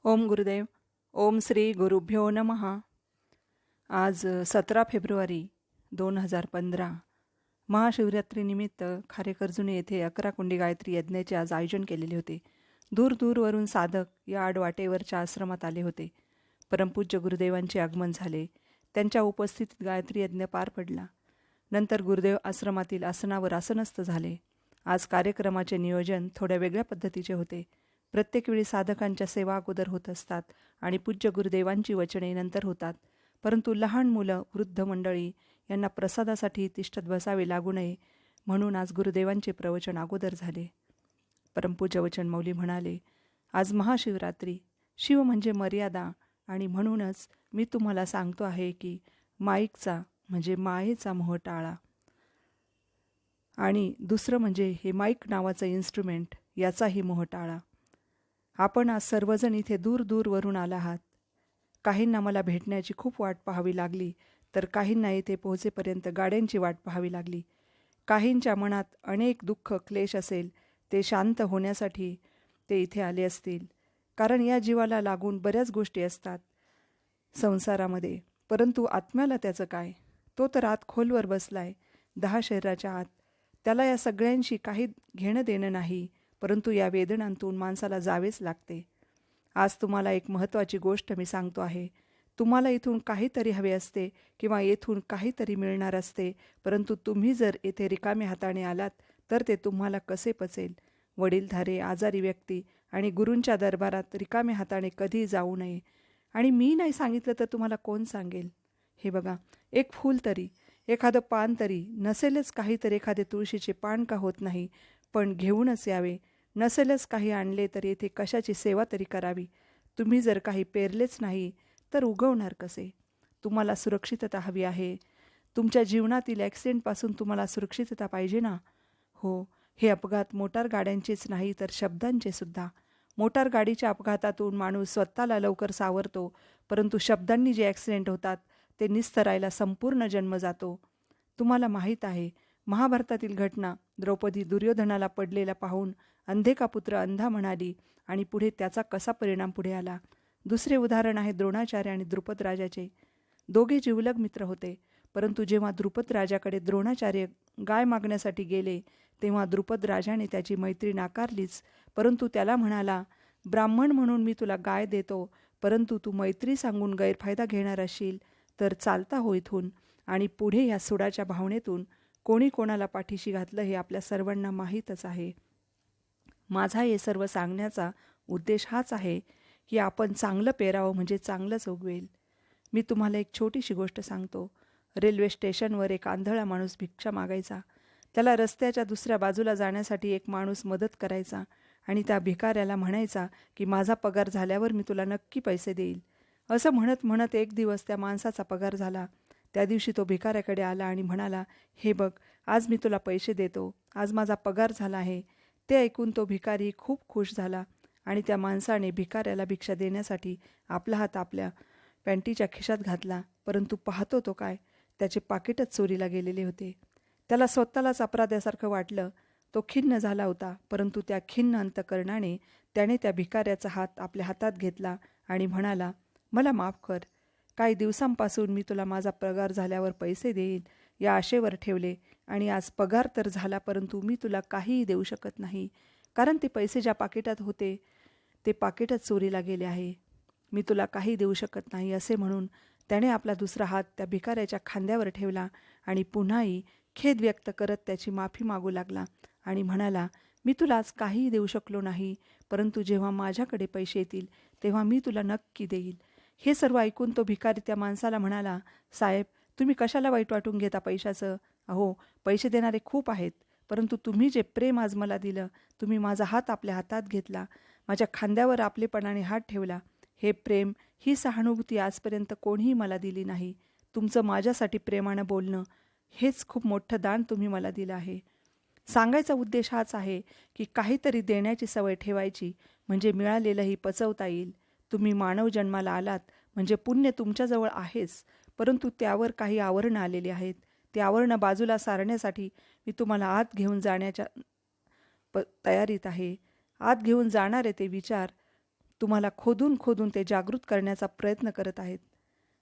ओम गुरुदेव. ओम श्री गुरुभ्यो नमः. आज 17 फेब्रुवारी 2015 महाशिवरात्रीनिमित्त खारेकर्जुनी येथे 11 कुंडी गायत्री यज्ञाचे आज आयोजन केलेले होते. दूरदूरवरून साधक या आडवाटेवरच्या आश्रमात आले होते. परमपूज्य गुरुदेवांचे आगमन झाले. त्यांच्या उपस्थितीत गायत्री यज्ञ पार पडला. नंतर गुरुदेव आश्रमातील आसनावर आसनस्थ झाले. आज कार्यक्रमाचे नियोजन थोड्या वेगळ्या पद्धतीचे होते. प्रत्येक वेळी साधकांच्या सेवा अगोदर होत असतात आणि पूज्य गुरुदेवांची वचने नंतर होतात. परंतु लहान मुलं, वृद्ध मंडळी यांना प्रसादासाठी तिष्ठत बसावे लागू नये म्हणून आज गुरुदेवांचे प्रवचन अगोदर झाले. परमपूज्य वचनमौली म्हणाले, आज महाशिवरात्री. शिव म्हणजे मर्यादा आणि म्हणूनच मी तुम्हाला सांगतो आहे की माईकचा म्हणजे मायेचा मोह टाळा. आणि दुसरं म्हणजे हे माईक नावाचं इन्स्ट्रुमेंट याचाही मोह टाळा. आपण आज सर्वजण इथे दूर दूरवरून आला आहात. काहींना मला भेटण्याची खूप वाट पाहावी लागली, तर काहींना इथे पोहोचेपर्यंत गाड्यांची वाट पाहावी लागली. काहींच्या मनात अनेक दुःख क्लेश असेल, ते शांत होण्यासाठी ते इथे आले असतील. कारण या जीवाला लागून बऱ्याच गोष्टी असतात संसारामध्ये, परंतु आत्म्याला त्याचं काय? तो तर आत खोलवर बसलाय 10 शरीराच्या आत. त्याला या सगळ्यांशी काही घेणं देणं नाही, परंतु या वेदनांतून माणसाला जावेच लागते. आज तुम्हाला एक महत्त्वाची गोष्ट मी सांगतो आहे. तुम्हाला इथून काहीतरी हवे असते किंवा येथून काहीतरी मिळणार असते, परंतु तुम्ही जर येथे रिकाम्या हाताने आलात तर ते तुम्हाला कसे पचेल? वडीलधारे, आजारी व्यक्ती आणि गुरूंच्या दरबारात रिकाम्या हाताने कधी जाऊ नये. आणि मी नाही सांगितलं तर तुम्हाला कोण सांगेल? हे बघा, एक फूल तरी, एखादं पान तरी, नसेलच काही तर एखादे तुळशीचे पान का होत नाही, पण घेऊनच यावे. नसेलच काही आणले तर येथे कशाची सेवा तरी करावी. तुम्ही जर काही पेरलेच नाही तर उगवणार कसे? तुम्हाला सुरक्षितता हवी आहे. तुमच्या जीवनातील ॲक्सिडेंटपासून तुम्हाला सुरक्षितता पाहिजे ना? हो, हे अपघात मोटार गाड्यांचेच नाही तर शब्दांचे सुद्धा. मोटार गाडीच्या अपघातातून माणूस स्वतःला लवकर सावरतो, परंतु शब्दांनी जे ॲक्सिडेंट होतात ते निस्तरायला संपूर्ण जन्म जातो. तुम्हाला माहीत आहे, महाभारतातील घटना. द्रौपदी दुर्योधनाला पडलेला पाहून अंधे का पुत्र अंधा म्हणाली आणि पुढे त्याचा कसा परिणाम पुढे आला. दुसरे उदाहरण आहे द्रोणाचार्य आणि द्रुपद राजाचे. दोघे जिवलग मित्र होते, परंतु जेव्हा द्रुपद राजाकडे द्रोणाचार्य गाय मागण्यासाठी गेले तेव्हा द्रुपद राजाने त्याची मैत्री नाकारलीच, परंतु त्याला म्हणाला, ब्राह्मण म्हणून मी तुला गाय देतो, परंतु तू मैत्री सांगून गैरफायदा घेणार असशील तर चालता हो इथून. आणि पुढे या सुडाच्या भावनेतून कोणी कोणाला पाठीशी घातलं हे आपल्या सर्वांना माहीतच आहे. माझा हे सर्व सांगण्याचा उद्देश हाच आहे की आपण चांगलं पेरावं म्हणजे चांगलंच उगवेल. मी तुम्हाला एक छोटीशी गोष्ट सांगतो. रेल्वे स्टेशनवर एक आंधळा माणूस भिक्षा मागायचा. त्याला रस्त्याच्या दुसऱ्या बाजूला जाण्यासाठी एक माणूस मदत करायचा आणि त्या भिकाऱ्याला म्हणायचा की माझा पगार झाल्यावर मी तुला नक्की पैसे देईल. असं म्हणत म्हणत एक दिवस त्या माणसाचा पगार झाला. त्या दिवशी तो भिकाऱ्याकडे आला आणि म्हणाला, हे बघ, आज मी तुला पैसे देतो, आज माझा पगार झाला आहे. ते ऐकून तो भिकारी खूप खुश झाला आणि त्या माणसाने भिकाऱ्याला भिक्षा देण्यासाठी आपला हात आपल्या पॅन्टीच्या खिशात घातला, परंतु पाहतो तो काय, त्याचे पाकिटच चोरीला गेलेले होते. त्याला स्वतःलाच अपराध्यासारखं वाटलं. तो खिन्न झाला होता, परंतु त्या खिन्न अंतकरणाने त्याने त्या भिकाऱ्याचा हात आपल्या हातात घेतला आणि म्हणाला, मला माफ कर. काही दिवसांपासून मी तुला माझा पगार झाल्यावर पैसे देईल या आशेवर ठेवले आणि आज पगार तर झाला, परंतु मी तुला काहीही देऊ शकत नाही, कारण ते पैसे ज्या पाकिटात होते ते पाकिटच चोरीला गेले आहे. मी तुला काही देऊ शकत नाही असे म्हणून त्याने आपला दुसरा हात त्या भिकाऱ्याच्या खांद्यावर ठेवला आणि पुन्हाही खेद व्यक्त करत त्याची माफी मागू लागला आणि म्हणाला, मी तुला आज काहीही देऊ शकलो नाही, परंतु जेव्हा माझ्याकडे पैसे येतील तेव्हा मी तुला नक्की देईल. हे सर्व ऐकून तो भिकारी त्या माणसाला म्हणाला, साहेब, तुम्ही कशाला वाईट वाटून घेता पैशाचं? अहो, पैसे देणारे खूप आहेत, परंतु तुम्ही जे प्रेम आज मला दिलं, तुम्ही माझा हात आपल्या हातात घेतला, माझ्या खांद्यावर आपलेपणाने हात ठेवला, हे प्रेम, ही सहानुभूती आजपर्यंत कोणीही मला दिली नाही. तुमचं माझ्यासाठी प्रेमानं बोलणं, हेच खूप मोठं दान तुम्ही मला दिलं आहे. सांगायचा उद्देश हाच आहे की काहीतरी देण्याची सवय ठेवायची, म्हणजे मिळालेलंही पचवता येईल. तुम्ही मानव जन्माला आलात म्हणजे पुण्य तुमच्याजवळ आहेच, परंतु त्यावर काही आवरणं आलेली आहेत. ते आवरणं बाजूला सारण्यासाठी मी तुम्हाला आत घेऊन जाण्याच्या तयारीत आहे. आत घेऊन जाणारे ते विचार तुम्हाला खोदून खोदून ते जागृत करण्याचा प्रयत्न करत आहेत.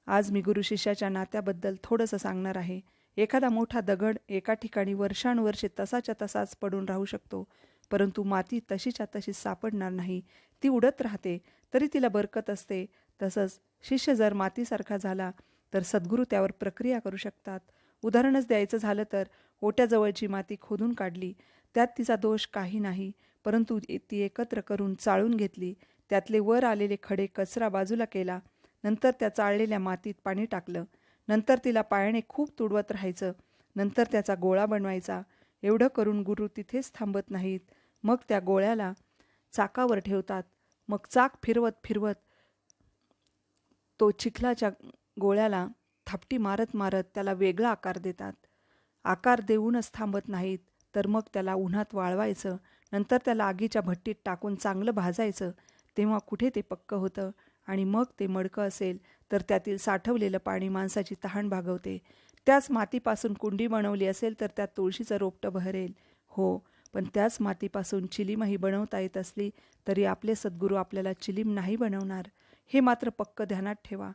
आज मी गुरु शिष्याच्या नात्याबद्दल थोडंसं सांगणार आहे. एखादा मोठा दगड एका ठिकाणी वर्षानुवर्षे तसाच्या तसाच पडून राहू शकतो, परंतु माती तशीच्या तशीच सापडणार नाही. ती उडत राहते, तरी तिला बरकत असते. तसंच शिष्य जर मातीसारखा झाला तर सद्गुरू त्यावर प्रक्रिया करू शकतात. उदाहरणच द्यायचं झालं तर ओट्याजवळची माती खोदून काढली, त्यात तिचा दोष काही नाही, परंतु ती एकत्र करून चाळून घेतली. त्यातले वर आलेले खडे कचरा बाजूला केला. नंतर त्या चाळलेल्या मातीत पाणी टाकलं. नंतर तिला पायाने खूप तुडवत राहायचं. नंतर त्याचा गोळा बनवायचा. एवढं करून गुरु तिथेच थांबत नाहीत. मग त्या गोळ्याला चाकावर ठेवतात. मग चाक फिरवत फिरवत तो चिखलाच्या गोळ्याला थापटी मारत मारत त्याला वेगळा आकार देतात. आकार देऊनच थांबत नाहीत, तर मग त्याला उन्हात वाळवायचं. नंतर त्याला आगीच्या भट्टीत टाकून चांगलं भाजायचं. तेव्हा कुठे ते पक्क होतं आणि मग ते मडकं असेल तर त्यातील साठवलेलं पाणी माणसाची तहान भागवते. त्याच मातीपासून कुंडी बनवली असेल तर त्यात तुळशीचं रोपटं बहरेल. हो, पण त्याच मातीपासून चिलीमही बनवता येत असली तरी आपले सद्गुरू आपल्याला चिलीम नाही बनवणार. हे मात्र पक्क ध्यानात ठेवा.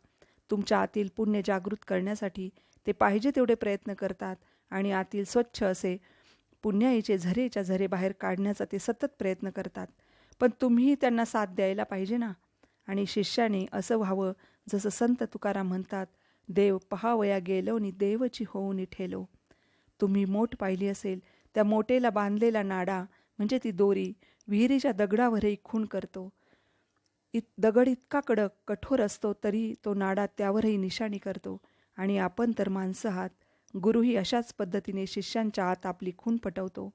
तुमच्या आतील पुण्य जागृत करण्यासाठी ते पाहिजे तेवढे प्रयत्न करतात आणि आतील स्वच्छ असे पुण्याईचे झरेच्या झरे बाहेर काढण्याचा ते सतत प्रयत्न करतात. पण तुम्हीही त्यांना साथ द्यायला पाहिजे ना. आणि शिष्याने असं व्हावं जसं संत तुकाराम म्हणतात, देव पहावया गेलोनी देवची होऊनी ठेलो. तुम्ही मोठ पाहिली असेल, त्या मोटेला बांधलेला नाडा म्हणजे ती दोरी विहिरीच्या दगडावरही खूण करतो. दगड इतका कडक कठोर असतो तरी तो नाडा त्यावरही निशाणी करतो. आणि आपण तर माणसं आहात. गुरुही अशाच पद्धतीने शिष्यांच्या आत आपली खून पटवतो.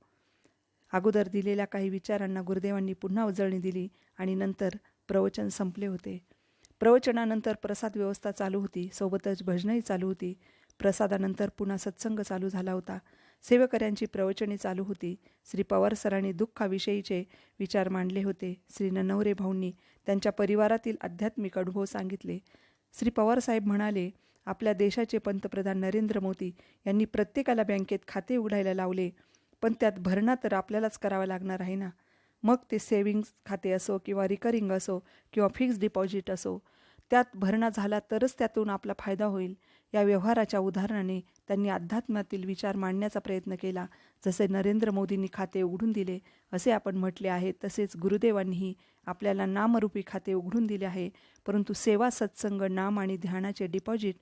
अगोदर दिलेल्या काही विचारांना गुरुदेवांनी पुन्हा उजळणी दिली आणि नंतर प्रवचन संपले होते. प्रवचनानंतर प्रसाद व्यवस्था चालू होती. सोबतच भजनही चालू होती. प्रसादानंतर पुन्हा सत्संग चालू झाला होता. सेवेकऱ्यांची प्रवचने चालू होती. श्री पवार सरांनी दुःखाविषयीचे विचार मांडले होते. श्री ननवरे भाऊंनी त्यांच्या परिवारातील आध्यात्मिक अनुभव सांगितले. श्री पवारसाहेब म्हणाले, आपल्या देशाचे पंतप्रधान नरेंद्र मोदी यांनी प्रत्येकाला बँकेत खाते उघडायला लावले, पण त्यात भरणा तर आपल्यालाच करावा लागणार आहे ना. मग ते सेविंग्स खाते असो किंवा रिकरिंग असो किंवा फिक्स्ड डिपॉझिट असो, त्यात भरणा झाला तरच त्यातून आपला फायदा होईल. या व्यवहाराच्या उदाहरणाने त्यांनी अध्यात्मातील विचार मांडण्याचा प्रयत्न केला. जसे नरेंद्र मोदींनी खाते उघडून दिले असे आपण म्हटले आहे, तसेच गुरुदेवांनीही आपल्याला नामरूपी खाते उघडून दिले आहे. परंतु सेवा, सत्संग, नाम आणि ध्यानाचे डिपॉझिट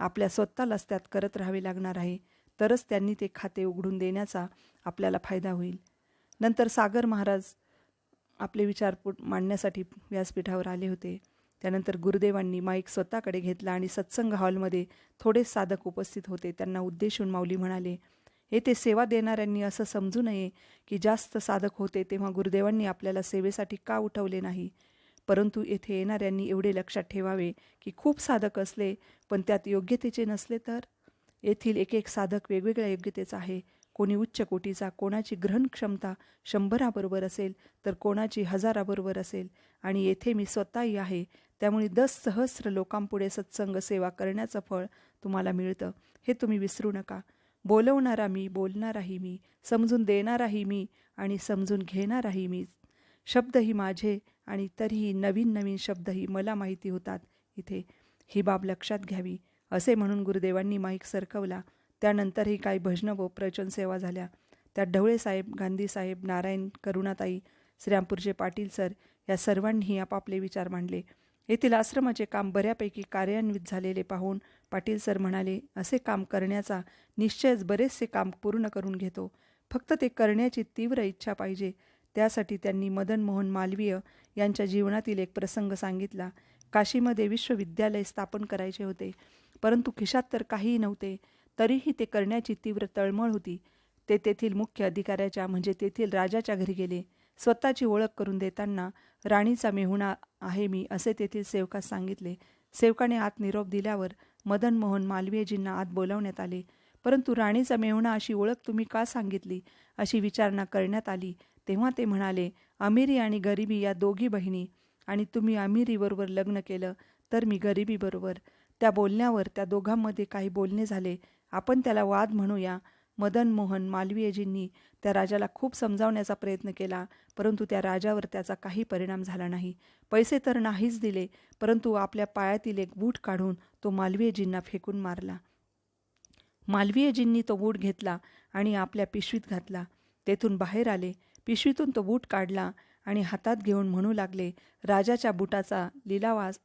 आपल्या स्वतःलाच त्यात करत राहावे लागणार आहे. तरच त्यांनी ते खाते उघडून देण्याचा आपल्याला फायदा होईल. नंतर सागर महाराज आपले विचार मांडण्यासाठी व्यासपीठावर आले होते. त्यानंतर गुरुदेवांनी माईक स्वतःकडे घेतला आणि सत्संग हॉलमध्ये थोडे साधक उपस्थित होते. त्यांना उद्देशून माऊली म्हणाले, येथे सेवा देणाऱ्यांनी असं समजू नये की जास्त साधक होते तेव्हा गुरुदेवांनी आपल्याला सेवेसाठी का उठवले नाही. परंतु येथे येणाऱ्यांनी एवढे लक्षात ठेवावे की खूप साधक असले पण त्यात योग्यतेचे नसले तर. येथील एक एक साधक वेगवेगळ्या योग्यतेचा आहे. कोणी उच्च कोटीचा, कोणाची ग्रहण क्षमता 100बरोबर असेल तर कोणाची 1000बरोबर असेल. आणि येथे मी स्वतःही आहे. त्यामुळे 10 सहस्र लोकांपुढे सत्संग सेवा करण्याचं फळ तुम्हाला मिळतं, हे तुम्ही विसरू नका. बोलवणारा मी, बोलणाराही मी, समजून देणाराही मी आणि समजून घेणाराही मी. शब्दही माझे आणि तरीही नवीन नवीन शब्दही मला माहिती होतात इथे. ही बाब लक्षात घ्यावी. असे म्हणून गुरुदेवांनी माईक सरकवला. त्यानंतरही काही भजनं व प्रवचन सेवा झाल्या. त्यात ढवळेसाहेब, गांधीसाहेब, नारायण, करुणाताई, श्रीरामपूरचे पाटील सर या सर्वांनीही आपापले विचार मांडले. येथील आश्रमाचे काम बऱ्यापैकी कार्यान्वित झालेले पाहून पाटील सर म्हणाले, असे काम करण्याचा निश्चयच बरेचसे काम पूर्ण करून घेतो. फक्त ते करण्याची तीव्र इच्छा पाहिजे. त्यासाठी त्यांनी मदन मोहन मालवीय यांच्या जीवनातील एक प्रसंग सांगितला. काशीमध्ये विश्वविद्यालय स्थापन करायचे होते, परंतु खिशात तर काहीही नव्हते. तरीही ते करण्याची तीव्र तळमळ होती. ते तेथील मुख्य अधिकाऱ्याच्या म्हणजे तेथील राजाच्या घरी गेले. स्वतःची ओळख करून देताना राणीचा मेहुणा आहे मी असे तेथील सेवकास सांगितले. सेवकाने आत निरोप दिल्यावर मदन मोहन मालवीयजींना आत बोलावण्यात आले. परंतु राणीचा मेहुणा अशी ओळख तुम्ही का सांगितली अशी विचारणा करण्यात आली. तेव्हा ते म्हणाले, अमिरी आणि गरिबी या दोघी बहिणी आणि तुम्ही अमिरीबरोबर लग्न केलं तर मी गरिबीबरोबर. त्या बोलण्यावर त्या दोघांमध्ये काही बोलणे झाले. आपण त्याला वाद म्हणूया. मदन मोहन मालवीयजींनी त्या राजाला खूप समजावण्याचा प्रयत्न केला, परंतु त्या राजावर त्याचा काही परिणाम झाला नाही. पैसे तर नाहीच दिले, परंतु आपल्या पायातील एक बूट काढून तो मालवीयजींना फेकून मारला. मालवीयजींनी तो बूट घेतला आणि आपल्या पिशवीत घातला. तेथून बाहेर आले, पिशवीतून तो बूट काढला आणि हातात घेऊन म्हणू लागले, राजाच्या बुटाचा लिलावास,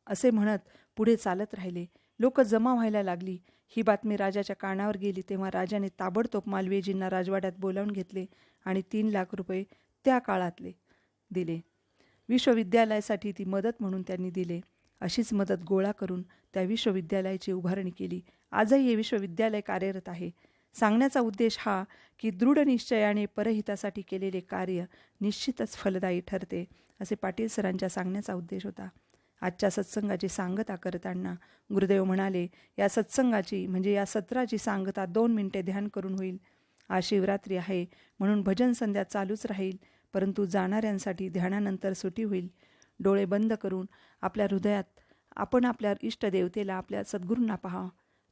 असे म्हणत पुढे चालत राहिले. लोक जमा व्हायला लागली. ही बातमी राजाच्या कानावर गेली तेव्हा राजाने ताबडतोब मालवीयजींना राजवाड्यात बोलावून घेतले आणि 3,00,000 रुपये त्या काळातले दिले. विश्वविद्यालयासाठी ती मदत म्हणून त्यांनी दिले. अशीच मदत गोळा करून त्या विश्वविद्यालयाची उभारणी केली. आजही हे विश्वविद्यालय कार्यरत आहे. सांगण्याचा उद्देश हा की दृढ निश्चयाने परहितासाठी केलेले कार्य निश्चितच फलदायी ठरते, असे पाटील सरांच्या सांगण्याचा उद्देश होता. आजच्या सत्संगाची सांगता करताना गुरुदेव म्हणाले, या सत्संगाची म्हणजे या सत्राची सांगता 2 मिनिटे ध्यान करून होईल. आज शिवरात्री आहे म्हणून भजन संध्या चालूच राहील, परंतु जाणाऱ्यांसाठी ध्यानानंतर सुटी होईल. डोळे बंद करून आपल्या हृदयात आपण आपल्या इष्टदेवतेला, आपल्या सद्गुरूंना पहा.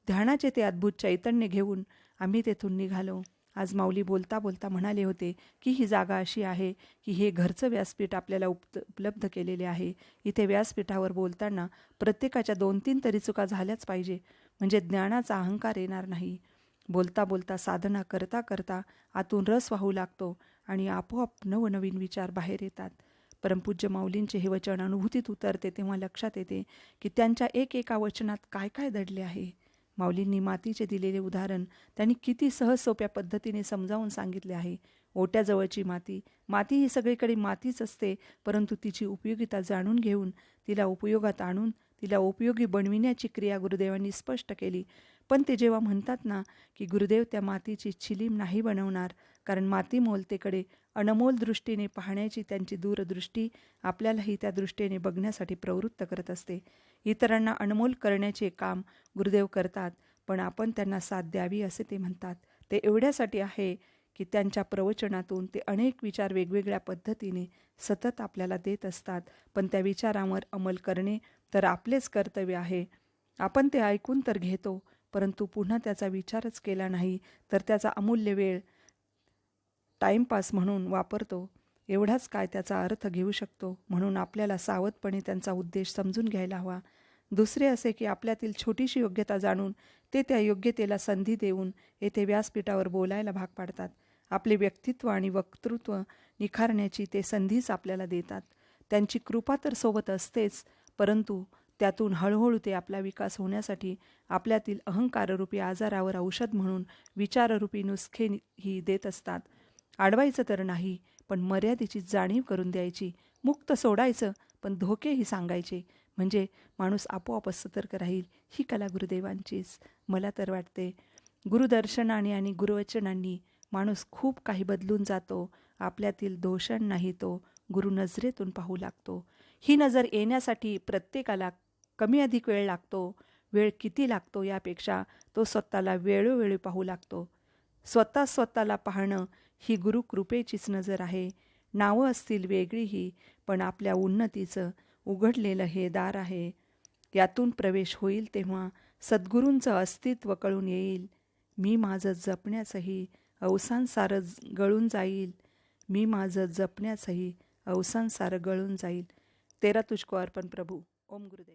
ध्यानाचे ते अद्भुत चैतन्य घेऊन आम्ही तेथून निघालो. आज माऊली बोलता बोलता म्हणाले होते की ही जागा अशी आहे की हे घरचं व्यासपीठ आपल्याला उपलब्ध केलेले आहे. इथे व्यासपीठावर बोलताना प्रत्येकाच्या 2-3 तरी चुका झाल्याच पाहिजे, म्हणजे ज्ञानाचा अहंकार येणार नाही. बोलता बोलता साधना करता करता आतून रस वाहू लागतो आणि आपोआप नवनवीन विचार बाहेर येतात. परमपूज्य माऊलींचे हे वचन अनुभूतीत उतरते तेव्हा लक्षात येते की त्यांच्या एका वचनात काय काय दडले आहे. माऊलींनी मातीचे दिलेले उदाहरण त्यांनी किती सहज सोप्या पद्धतीने समजावून सांगितले आहे. ओट्याजवळची माती ही सगळीकडे मातीच असते, परंतु तिची उपयोगिता जाणून घेऊन तिला उपयोगात आणून तिला उपयोगी बनविण्याची क्रिया गुरुदेवांनी स्पष्ट केली. पण ते जेव्हा म्हणतात ना की गुरुदेव त्या मातीची चिलीम नाही बनवणार, कारण माती मोलतेकडे अनमोल दृष्टीने पाहण्याची त्यांची दूरदृष्टी आपल्यालाही त्या दृष्टीने बघण्यासाठी प्रवृत्त करत असते. इतरांना अनमोल करण्याचे काम गुरुदेव करतात, पण आपण त्यांना साथ द्यावी असे ते म्हणतात. ते एवढ्यासाठी आहे की त्यांच्या प्रवचनातून ते अनेक विचार वेगवेगळ्या पद्धतीने सतत आपल्याला देत असतात, पण त्या विचारांवर अंमल करणे तर आपलेच कर्तव्य आहे. आपण ते ऐकून तर घेतो, परंतु पुन्हा त्याचा विचारच केला नाही तर त्याचा अमूल्य वेळ टाईमपास म्हणून वापरतो, एवढाच काय त्याचा अर्थ घेऊ शकतो. म्हणून आपल्याला सावधपणे त्यांचा उद्देश समजून घ्यायला हवा. दुसरे असे की आपल्यातील छोटीशी योग्यता जाणून ते त्या योग्यतेला संधी देऊन येथे व्यासपीठावर बोलायला भाग पाडतात. आपले व्यक्तित्व आणि वक्तृत्व निखारण्याची ते संधीच आपल्याला देतात. त्यांची कृपा तर सोबत असतेच, परंतु त्यातून हळूहळू ते आपला विकास होण्यासाठी आपल्यातील अहंकाररूपी आजारावर औषध म्हणून विचाररूपी नुसखेही देत असतात. अडवायचं तर नाही, पण मर्यादेची जाणीव करून द्यायची. मुक्त सोडायचं, पण धोकेही सांगायचे, म्हणजे माणूस आपोआपच सतर्क राहील. ही कला गुरुदेवांचीच. मला तर वाटते गुरुदर्शनाने आणि गुरुवचनांनी माणूस खूप काही बदलून जातो. आपल्यातील दोषांनाही तो गुरु नजरेतून पाहू लागतो. ही नजर येण्यासाठी प्रत्येकाला कमी अधिक वेळ लागतो. वेळ किती लागतो यापेक्षा तो स्वतःला वेळोवेळी पाहू लागतो. स्वतःला पाहणं ही गुरुकृपेचीच नजर आहे. नावं असतील वेगळीही, पण आपल्या उन्नतीचं उघडलेलं हे दार आहे. यातून प्रवेश होईल तेव्हा सद्गुरूंचं अस्तित्व कळून येईल. मी माझं जपण्याचंही अवसान सारं गळून जाईल. मी माझं जपण्याचंही अवसान सारं गळून जाईल. तेरा तुझको अर्पण प्रभू. ओम गुरुदेव.